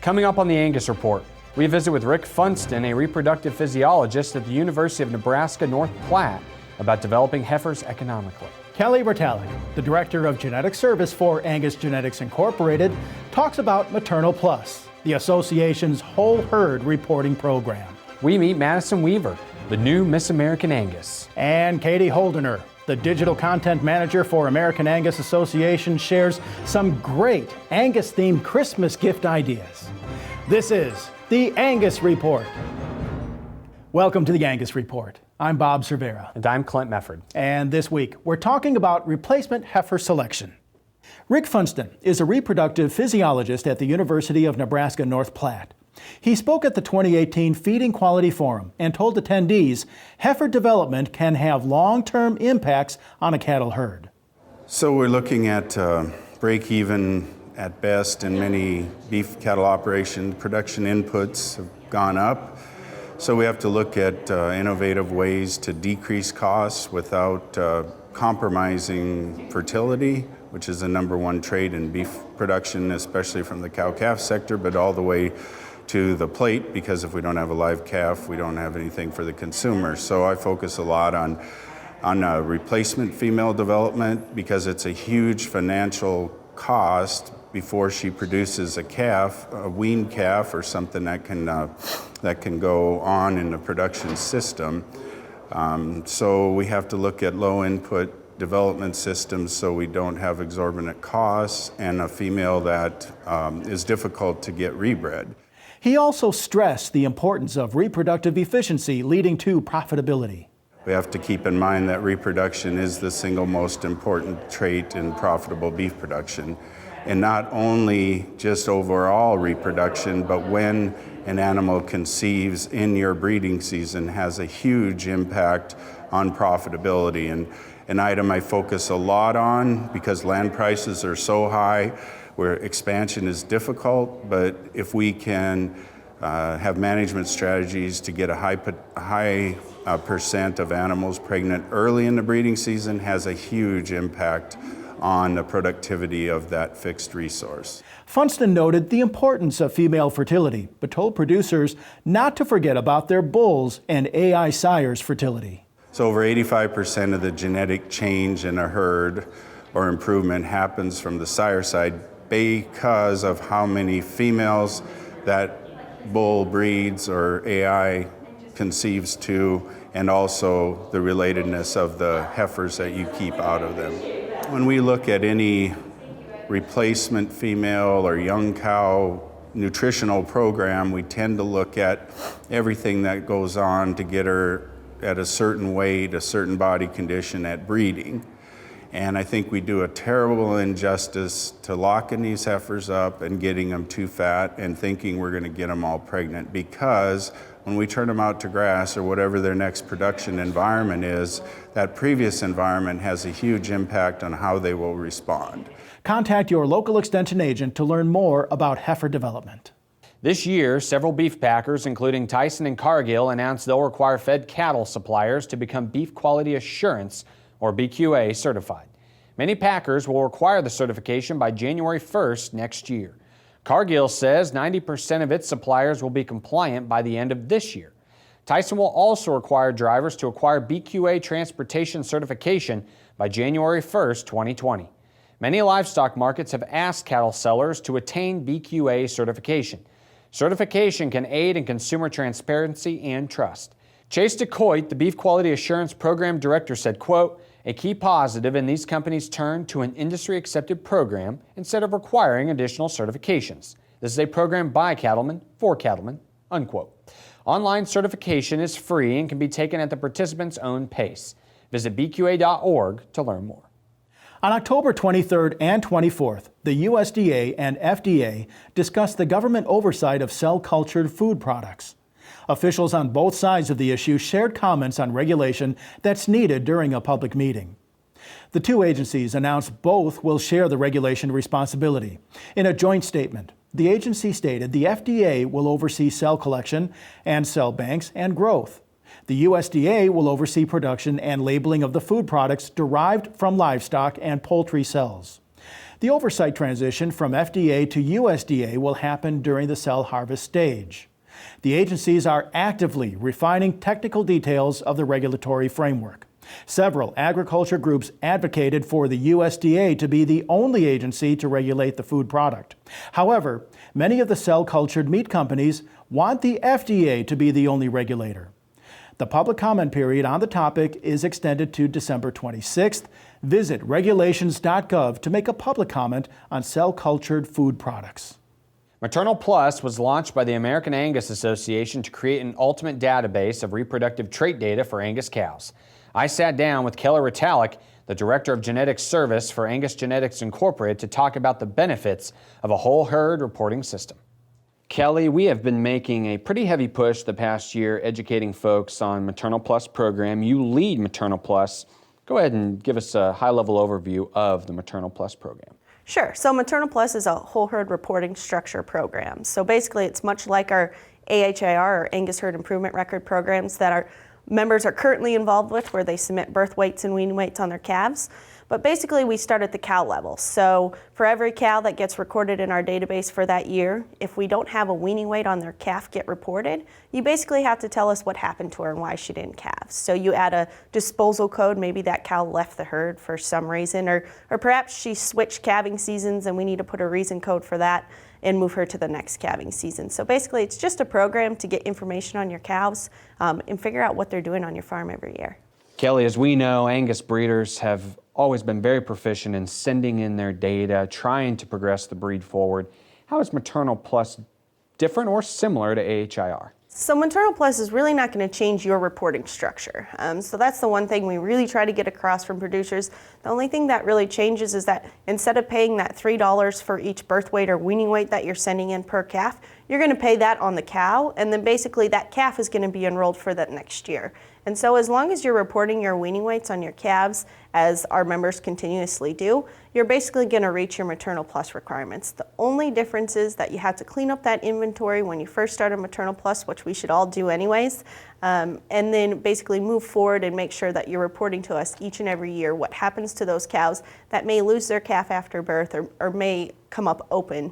Coming up on the Angus Report, we visit with Rick Funston, a reproductive physiologist at the University of Nebraska North Platte, about developing heifers economically. Kelly Bertalik, the Director of Genetic Service for Angus Genetics Incorporated, talks about Maternal Plus, the association's whole herd reporting program. We meet Madison Weaver, the new Miss American Angus. And Katy Holdener, the Digital Content Manager for American Angus Association, shares some great Angus-themed Christmas gift ideas. This is the Angus Report. Welcome to the Angus Report. I'm Bob Cervera. And I'm Clint Mefford. And this week, we're talking about replacement heifer selection. Rick Funston is a reproductive physiologist at the University of Nebraska North Platte. He spoke at the 2018 Feeding Quality Forum and told attendees heifer development can have long-term impacts on a cattle herd. So we're looking at break-even at best in many beef cattle operations. Production inputs have gone up. So we have to look at innovative ways to decrease costs without compromising fertility, which is the #1 trait in beef production, especially from the cow-calf sector, but all the way to the plate, because if we don't have a live calf, we don't have anything for the consumer. So I focus a lot on replacement female development because it's a huge financial cost before she produces a calf, a weaned calf, or something that can go on in the production system. So we have to look at low input development systems so we don't have exorbitant costs and a female that is difficult to get rebred. He also stressed the importance of reproductive efficiency leading to profitability. We have to keep in mind that reproduction is the single most important trait in profitable beef production. And not only just overall reproduction, but when an animal conceives in your breeding season has a huge impact on profitability. And an item I focus a lot on because land prices are so high where expansion is difficult, but if we can have management strategies to get a high percent of animals pregnant early in the breeding season has a huge impact on the productivity of that fixed resource. Funston noted the importance of female fertility, but told producers not to forget about their bulls and AI sires' fertility. So over 85% of the genetic change in a herd or improvement happens from the sire side because of how many females that bull breeds or AI conceives to, and also the relatedness of the heifers that you keep out of them. When we look at any replacement female or young cow nutritional program, we tend to look at everything that goes on to get her at a certain weight, a certain body condition at breeding. And I think we do a terrible injustice to locking these heifers up and getting them too fat and thinking we're going to get them all pregnant, because when we turn them out to grass or whatever their next production environment is, that previous environment has a huge impact on how they will respond. Contact your local extension agent to learn more about heifer development. This year, several beef packers, including Tyson and Cargill, announced they'll require fed cattle suppliers to become Beef Quality Assurance, or BQA, certified. Many packers will require the certification by January 1st next year. Cargill says 90% of its suppliers will be compliant by the end of this year. Tyson will also require drivers to acquire BQA transportation certification by January 1st, 2020. Many livestock markets have asked cattle sellers to attain BQA certification. Certification can aid in consumer transparency and trust. Chase DeCoit, the Beef Quality Assurance Program Director, said, quote, "A key positive in these companies turn to an industry-accepted program instead of requiring additional certifications. This is a program by cattlemen, for cattlemen," unquote. Online certification is free and can be taken at the participant's own pace. Visit bqa.org to learn more. On October 23rd and 24th, the USDA and FDA discussed the government oversight of cell-cultured food products. Officials on both sides of the issue shared comments on regulation that's needed during a public meeting. The two agencies announced both will share the regulation responsibility. In a joint statement, the agency stated the FDA will oversee cell collection and cell banks and growth. The USDA will oversee production and labeling of the food products derived from livestock and poultry cells. The oversight transition from FDA to USDA will happen during the cell harvest stage. The agencies are actively refining technical details of the regulatory framework. Several agriculture groups advocated for the USDA to be the only agency to regulate the food product. However, many of the cell-cultured meat companies want the FDA to be the only regulator. The public comment period on the topic is extended to December 26th. Visit regulations.gov to make a public comment on cell-cultured food products. Maternal Plus was launched by the American Angus Association to create an ultimate database of reproductive trait data for Angus cows. I sat down with Kelly Ritalik, the Director of Genetics Service for Angus Genetics Incorporated, to talk about the benefits of a whole herd reporting system. Kelly, we have been making a pretty heavy push the past year educating folks on Maternal Plus program. You lead Maternal Plus. Go ahead and give us a high-level overview of the Maternal Plus program. Sure. So Maternal Plus is a whole herd reporting structure program. So basically it's much like our AHIR or Angus Herd Improvement Record programs that our members are currently involved with, where they submit birth weights and weaning weights on their calves. But basically we start at the cow level. So for every cow that gets recorded in our database for that year, if we don't have a weaning weight on their calf get reported, you basically have to tell us what happened to her and why she didn't calve. So you add a disposal code, maybe that cow left the herd for some reason, or perhaps she switched calving seasons and we need to put a reason code for that and move her to the next calving season. So basically it's just a program to get information on your cows and figure out what they're doing on your farm every year. Kelly, as we know, Angus breeders have always been very proficient in sending in their data, trying to progress the breed forward. How is Maternal Plus different or similar to AHIR? So Maternal Plus is really not going to change your reporting structure. So that's the one thing we really try to get across from producers. The only thing that really changes is that instead of paying that $3 for each birth weight or weaning weight that you're sending in per calf, you're going to pay that on the cow, and then basically that calf is going to be enrolled for that next year. And so as long as you're reporting your weaning weights on your calves, as our members continuously do, you're basically going to reach your Maternal Plus requirements. The only difference is that you have to clean up that inventory when you first start a Maternal Plus, which we should all do anyways, and then basically move forward and make sure that you're reporting to us each and every year what happens to those cows that may lose their calf after birth or may come up open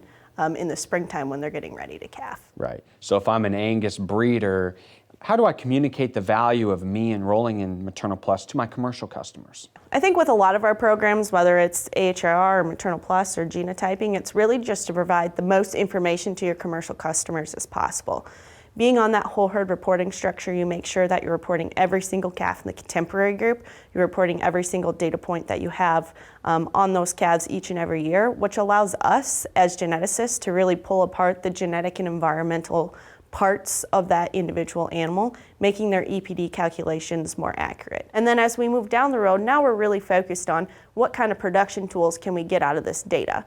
in the springtime when they're getting ready to calf. Right. So if I'm an Angus breeder, how do I communicate the value of me enrolling in Maternal Plus to my commercial customers? I think with a lot of our programs, whether it's AHIR or Maternal Plus or genotyping, it's really just to provide the most information to your commercial customers as possible. Being on that whole herd reporting structure, you make sure that you're reporting every single calf in the contemporary group. You're reporting every single data point that you have on those calves each and every year, which allows us as geneticists to really pull apart the genetic and environmental parts of that individual animal, making their EPD calculations more accurate. And then as we move down the road, now we're really focused on what kind of production tools can we get out of this data.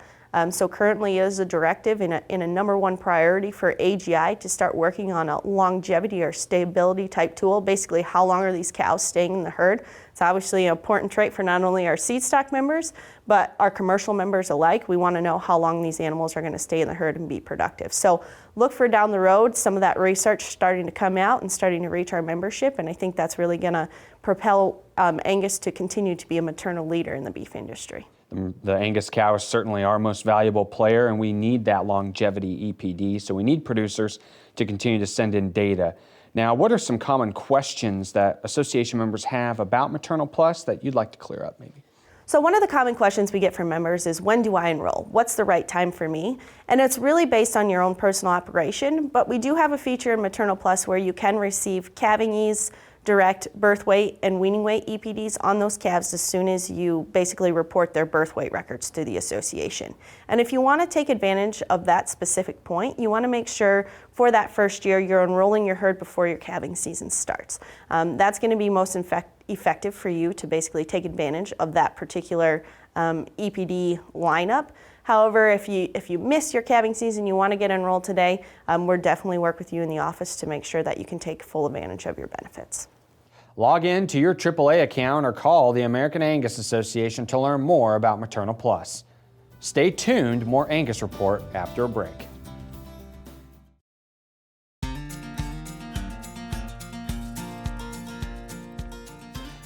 So currently is a directive in a number one priority for AGI to start working on a longevity or stability type tool. Basically, how long are these cows staying in the herd? It's obviously an important trait for not only our seed stock members, but our commercial members alike. We want to know how long these animals are going to stay in the herd and be productive. So look for down the road some of that research starting to come out and starting to reach our membership, and I think that's really going to propel Angus to continue to be a maternal leader in the beef industry. The Angus cow is certainly our most valuable player, and we need that longevity EPD, so we need producers to continue to send in data. Now, what are some common questions that association members have about Maternal Plus that you'd like to clear up maybe? So one of the common questions we get from members is, when do I enroll? What's the right time for me? And it's really based on your own personal operation, but we do have a feature in Maternal Plus where you can receive calving ease, direct birth weight and weaning weight EPDs on those calves as soon as you basically report their birth weight records to the association. And if you want to take advantage of that specific point, you want to make sure for that first year you're enrolling your herd before your calving season starts. That's going to be most effective for you to basically take advantage of that particular EPD lineup. However, if you miss your calving season, you want to get enrolled today, we'll definitely work with you in the office to make sure that you can take full advantage of your benefits. Log in to your AAA account or call the American Angus Association to learn more about Maternal Plus. Stay tuned, more Angus Report after a break.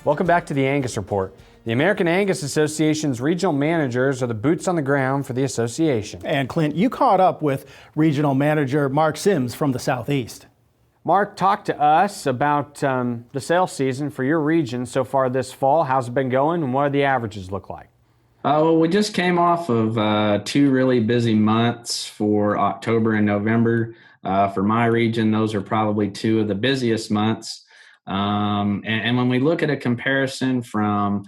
Welcome back to the Angus Report. The American Angus Association's regional managers are the boots on the ground for the association. And Clint, you caught up with regional manager Mark Sims from the Southeast. Mark, talk to us about the sales season for your region so far this fall. How's it been going, and what do the averages look like? Well, we just came off of 2 really busy months for October and November. For my region, those are probably 2 of the busiest months. And when we look at a comparison from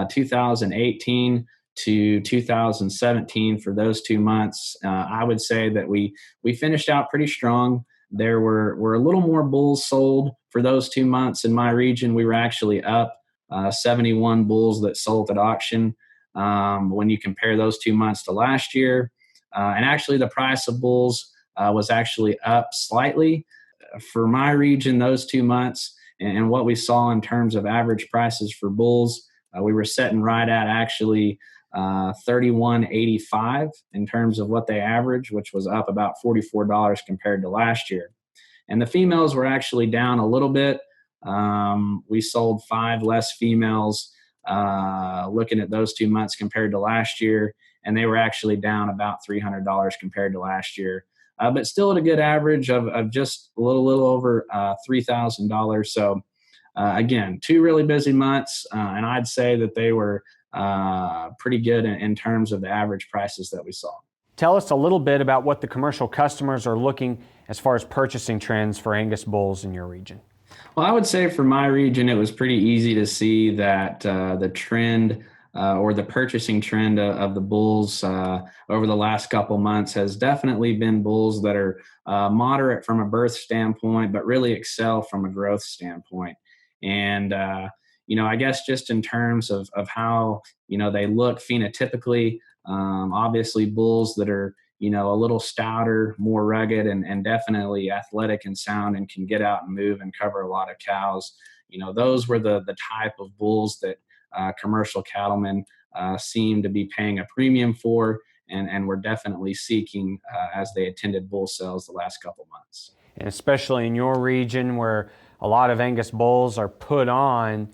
2018 to 2017 for those 2 months, I would say that we finished out pretty strong. There were a little more bulls sold for those 2 months in my region. We were actually up 71 bulls that sold at auction when you compare those 2 months to last year. And actually the price of bulls was actually up slightly. For my region, those 2 months, and what we saw in terms of average prices for bulls, we were sitting right at actually $31.85 in terms of what they average, which was up about $44 compared to last year. And the females were actually down a little bit. We sold 5 less females looking at those 2 months compared to last year, and they were actually down about $300 compared to last year. But still at a good average of just a little over $3,000. So again, 2 really busy months, and I'd say that they were pretty good in terms of the average prices that we saw. Tell us a little bit about what the commercial customers are looking as far as purchasing trends for Angus bulls in your region. Well, I would say for my region, it was pretty easy to see that the trend or the purchasing trend of the bulls over the last couple months has definitely been bulls that are moderate from a birth standpoint, but really excel from a growth standpoint. And, I guess just in terms of how, they look phenotypically, obviously bulls that are, a little stouter, more rugged, and definitely athletic and sound and can get out and move and cover a lot of cows. Those were the type of bulls that commercial cattlemen seem to be paying a premium for, and were definitely seeking as they attended bull sales the last couple months. And especially in your region where a lot of Angus bulls are put on,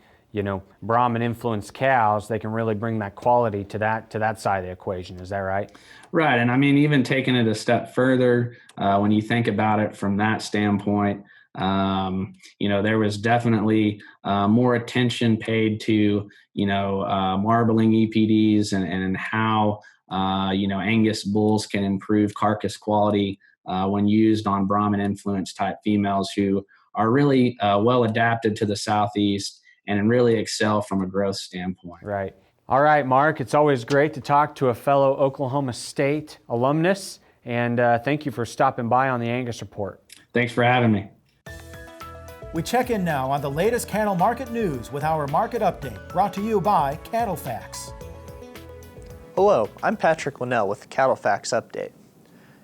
Brahman influenced cows, they can really bring that quality to that side of the equation. Is that right? Right. And I mean, even taking it a step further, when you think about it from that standpoint, there was definitely more attention paid to, marbling EPDs and how, Angus bulls can improve carcass quality when used on Brahman influence type females who are really well adapted to the Southeast and really excel from a growth standpoint. Right. All right, Mark, it's always great to talk to a fellow Oklahoma State alumnus, and thank you for stopping by on the Angus Report. Thanks for having me. We check in now on the latest cattle market news with our market update, brought to you by Cattle Facts. Hello, I'm Patrick Linnell with the Cattle Facts Update.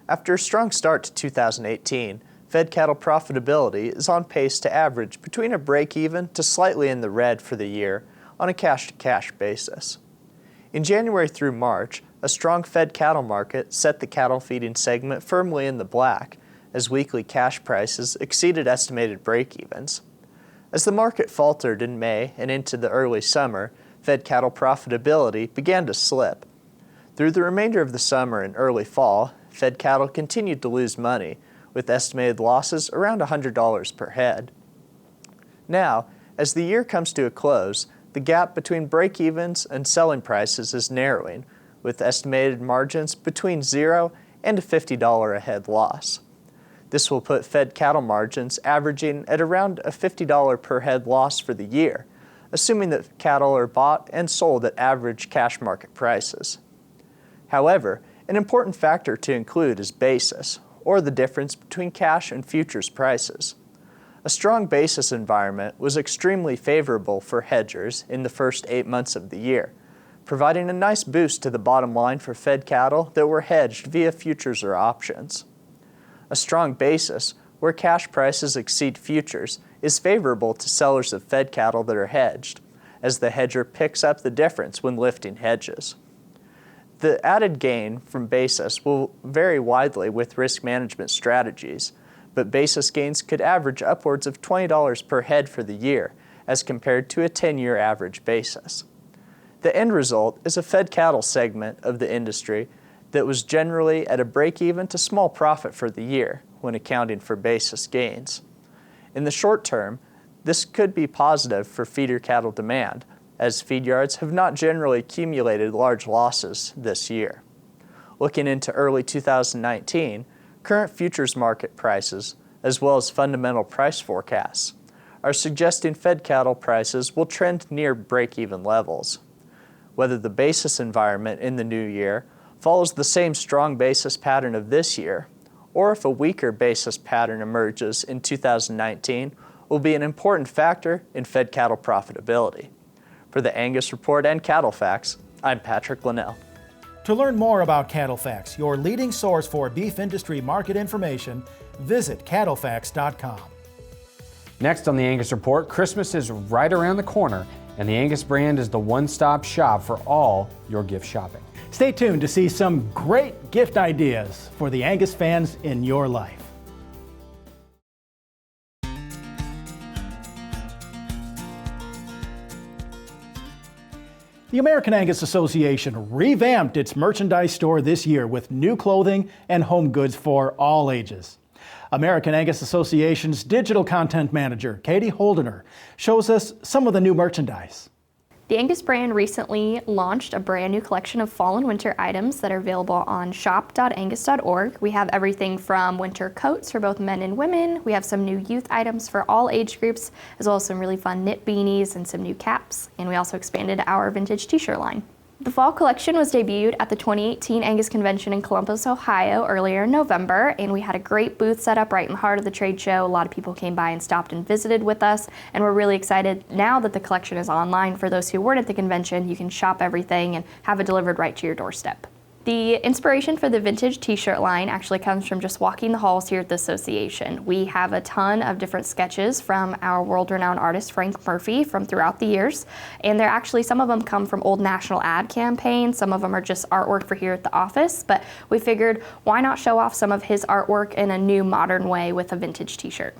After a strong start to 2018, fed cattle profitability is on pace to average between a break-even to slightly in the red for the year on a cash-to-cash basis. In January through March, a strong fed cattle market set the cattle feeding segment firmly in the black as weekly cash prices exceeded estimated break-evens. As the market faltered in May and into the early summer, fed cattle profitability began to slip. Through the remainder of the summer and early fall, fed cattle continued to lose money, with estimated losses around $100 per head. Now, as the year comes to a close, the gap between break-evens and selling prices is narrowing, with estimated margins between $0 and a $50 a head loss. This will put fed cattle margins averaging at around a $50 per head loss for the year, assuming that cattle are bought and sold at average cash market prices. However, an important factor to include is basis, or the difference between cash and futures prices. A strong basis environment was extremely favorable for hedgers in the first 8 months of the year, providing a nice boost to the bottom line for fed cattle that were hedged via futures or options. A strong basis, where cash prices exceed futures, is favorable to sellers of fed cattle that are hedged, as the hedger picks up the difference when lifting hedges. The added gain from basis will vary widely with risk management strategies, but basis gains could average upwards of $20 per head for the year as compared to a 10-year average basis. The end result is a fed cattle segment of the industry that was generally at a break-even to small profit for the year when accounting for basis gains. In the short term, this could be positive for feeder cattle demand, as feed yards have not generally accumulated large losses this year. Looking into early 2019, current futures market prices, as well as fundamental price forecasts, are suggesting fed cattle prices will trend near break-even levels. Whether the basis environment in the new year follows the same strong basis pattern of this year, or if a weaker basis pattern emerges in 2019, will be an important factor in fed cattle profitability. For the Angus Report and Cattle Facts, I'm Patrick Linnell. To learn more about Cattle Facts, your leading source for beef industry market information, visit cattlefacts.com. Next on the Angus Report, Christmas is right around the corner, and the Angus brand is the one-stop shop for all your gift shopping. Stay tuned to see some great gift ideas for the Angus fans in your life. The American Angus Association revamped its merchandise store this year with new clothing and home goods for all ages. American Angus Association's digital content manager, Katy Holdener, shows us some of the new merchandise. The Angus brand recently launched a brand new collection of fall and winter items that are available on shop.angus.org. We have everything from winter coats for both men and women. We have some new youth items for all age groups, as well as some really fun knit beanies and some new caps. And we also expanded our vintage t-shirt line. The fall collection was debuted at the 2018 Angus Convention in Columbus, Ohio earlier in November, and we had a great booth set up right in the heart of the trade show. A lot of people came by and stopped and visited with us, and we're really excited now that the collection is online. For those who weren't at the convention, you can shop everything and have it delivered right to your doorstep. The inspiration for the vintage t-shirt line actually comes from just walking the halls here at the association. We have a ton of different sketches from our world-renowned artist Frank Murphy from throughout the years, and they're actually, some of them come from old national ad campaigns, some of them are just artwork for here at the office, but we figured why not show off some of his artwork in a new modern way with a vintage t-shirt.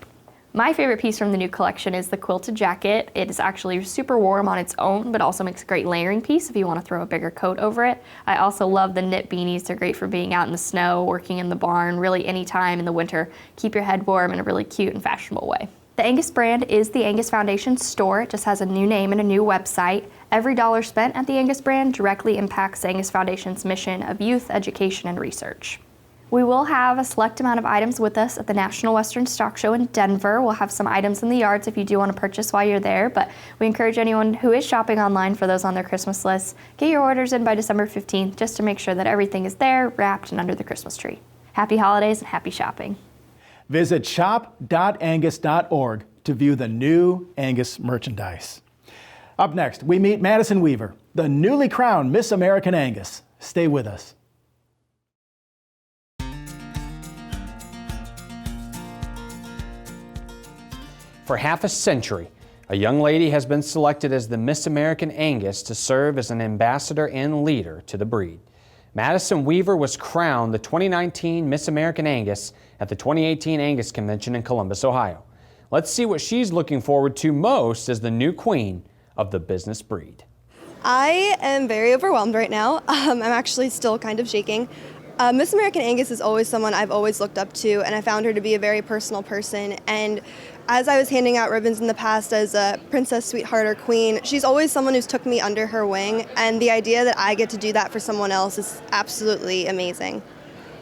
My favorite piece from the new collection is the quilted jacket. It is actually super warm on its own, but also makes a great layering piece if you want to throw a bigger coat over it. I also love the knit beanies. They're great for being out in the snow, working in the barn, really any time in the winter. Keep your head warm in a really cute and fashionable way. The Angus brand is the Angus Foundation store. It just has a new name and a new website. Every dollar spent at the Angus brand directly impacts the Angus Foundation's mission of youth, education, and research. We will have a select amount of items with us at the National Western Stock Show in Denver. We'll have some items in the yards if you do want to purchase while you're there, but we encourage anyone who is shopping online for those on their Christmas list, get your orders in by December 15th just to make sure that everything is there, wrapped, and under the Christmas tree. Happy holidays and happy shopping. Visit shop.angus.org to view the new Angus merchandise. Up next, we meet Madison Weaver, the newly crowned Miss American Angus. Stay with us. For half a century, a young lady has been selected as the Miss American Angus to serve as an ambassador and leader to the breed. Madison Weaver was crowned the 2019 Miss American Angus at the 2018 Angus Convention in Columbus, Ohio. Let's see what she's looking forward to most as the new queen of the business breed. I am very overwhelmed right now. I'm actually still kind of shaking. Miss American Angus is always someone I've always looked up to, and I found her to be a very personal person. And as I was handing out ribbons in the past as a princess, sweetheart, or queen, she's always someone who's took me under her wing, and the idea that I get to do that for someone else is absolutely amazing.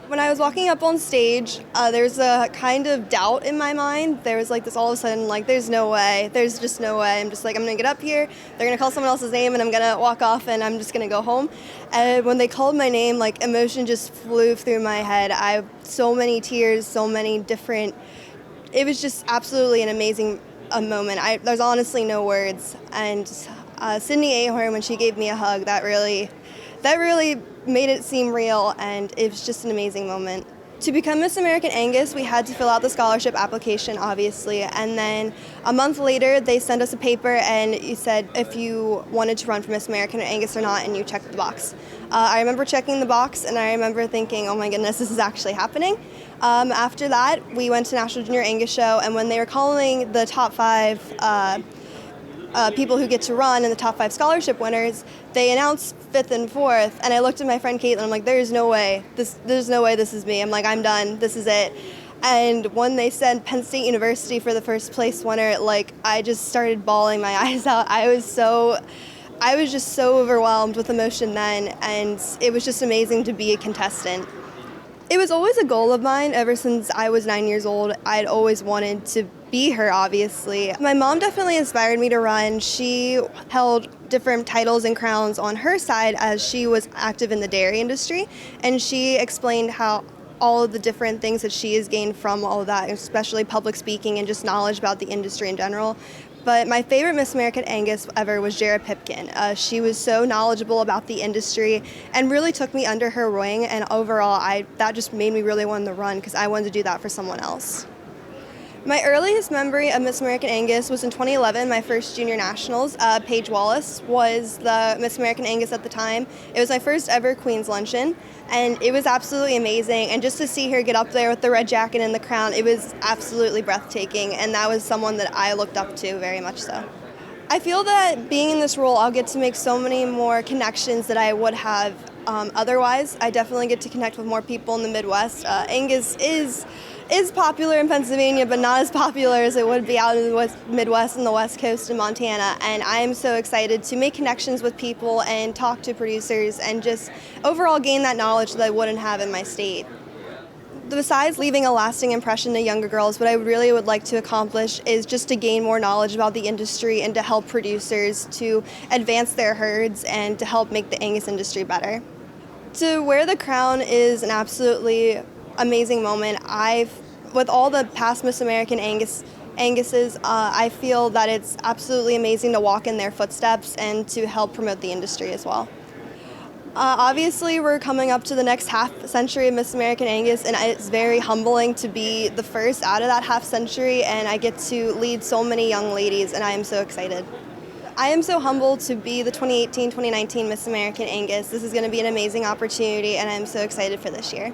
When I was walking up on stage, there's a kind of doubt in my mind. There was like this all of a sudden, like, there's just no way. I'm just like, I'm gonna get up here, they're gonna call someone else's name, and I'm gonna walk off, and I'm just gonna go home. And when they called my name, like, emotion just flew through my head. So many tears, so many different, it was just absolutely an amazing moment. There's honestly no words. And Sydney Ahorn, when she gave me a hug, that really made it seem real, and it was just an amazing moment. To become Miss American Angus, we had to fill out the scholarship application, obviously, and then a month later they sent us a paper and you said if you wanted to run for Miss American Angus or not, and you checked the box. I remember checking the box, and I remember thinking, oh my goodness, this is actually happening. After that, we went to National Junior Angus Show, and when they were calling the top 5 people who get to run and the top 5 scholarship winners, they announce 5th and 4th, and I looked at my friend Caitlin, I'm like, there's no way this is me. I'm like, I'm done, this is it. And when they said Penn State University for the first place winner, like, I just started bawling my eyes out. I was just so overwhelmed with emotion then, and it was just amazing to be a contestant. It was always a goal of mine ever since I was 9 years old. I'd always wanted to be her, obviously. My mom definitely inspired me to run. She held different titles and crowns on her side as she was active in the dairy industry, and she explained how all of the different things that she has gained from all of that, especially public speaking and just knowledge about the industry in general. But my favorite Miss American Angus ever was Jara Pipkin. She was so knowledgeable about the industry and really took me under her wing, and overall that just made me really want to run because I wanted to do that for someone else. My earliest memory of Miss American Angus was in 2011, my first junior nationals. Paige Wallace was the Miss American Angus at the time. It was my first ever Queen's Luncheon, and it was absolutely amazing. And just to see her get up there with the red jacket and the crown, it was absolutely breathtaking, and that was someone that I looked up to very much so. I feel that being in this role, I'll get to make so many more connections that I would have otherwise. I definitely get to connect with more people in the Midwest. Angus is popular in Pennsylvania, but not as popular as it would be out in the Midwest and the West Coast in Montana. And I am so excited to make connections with people and talk to producers and just overall gain that knowledge that I wouldn't have in my state. Besides leaving a lasting impression to younger girls, what I really would like to accomplish is just to gain more knowledge about the industry and to help producers to advance their herds and to help make the Angus industry better. To wear the crown is an absolutely amazing moment. With all the past Miss American Anguses, I feel that it's absolutely amazing to walk in their footsteps and to help promote the industry as well. Obviously, we're coming up to the next half century of Miss American Angus, and it's very humbling to be the first out of that half century, and I get to lead so many young ladies, and I am so excited. I am so humbled to be the 2018-2019 Miss American Angus. This is going to be an amazing opportunity, and I'm so excited for this year.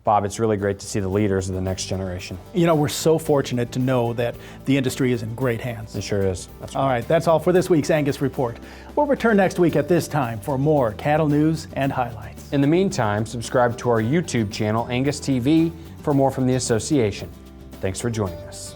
Bob, it's really great to see the leaders of the next generation. You know, we're so fortunate to know that the industry is in great hands. It sure is. That's right. All right, that's all for this week's Angus Report. We'll return next week at this time for more cattle news and highlights. In the meantime, subscribe to our YouTube channel, Angus TV, for more from the association. Thanks for joining us.